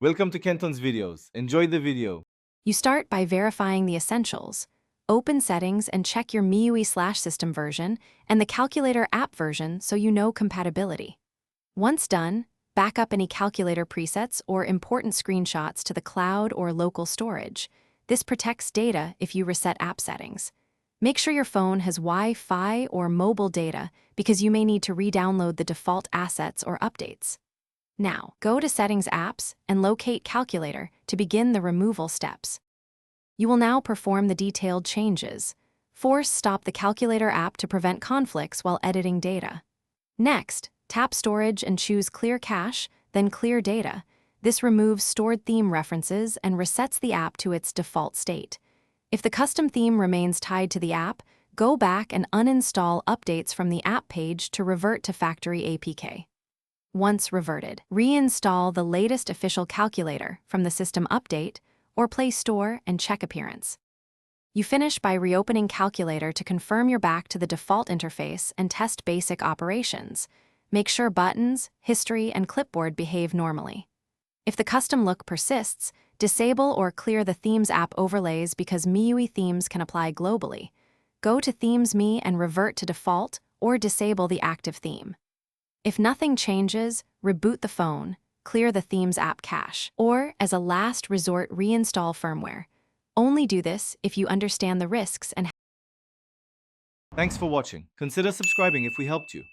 Welcome to Kenton's videos. Enjoy the video. You start by verifying the essentials. Open Settings and check your MIUI/system version and the Calculator app version so you know compatibility. Once done, back up any calculator presets or important screenshots to the cloud or local storage. This protects data if you reset app settings. Make sure your phone has Wi-Fi or mobile data because you may need to re-download the default assets or updates. Now, go to Settings Apps and locate Calculator to begin the removal steps. You will now perform the detailed changes. Force stop the Calculator app to prevent conflicts while editing data. Next, tap Storage and choose Clear Cache, then Clear Data. This removes stored theme references and resets the app to its default state. If the custom theme remains tied to the app, go back and uninstall updates from the app page to revert to factory APK. Once reverted, reinstall the latest official calculator from the system update or Play Store and check appearance. You finish by reopening Calculator to confirm you're back to the default interface and test basic operations. Make sure buttons, history, and clipboard behave normally. If the custom look persists, disable or clear the Themes app overlays because MIUI themes can apply globally. Go to Themes Me and revert to default or disable the active theme. If nothing changes, reboot the phone, clear the Themes app cache, or, as a last resort, reinstall firmware. Only do this if you understand the risks and Thanks for watching. Consider subscribing if we helped you.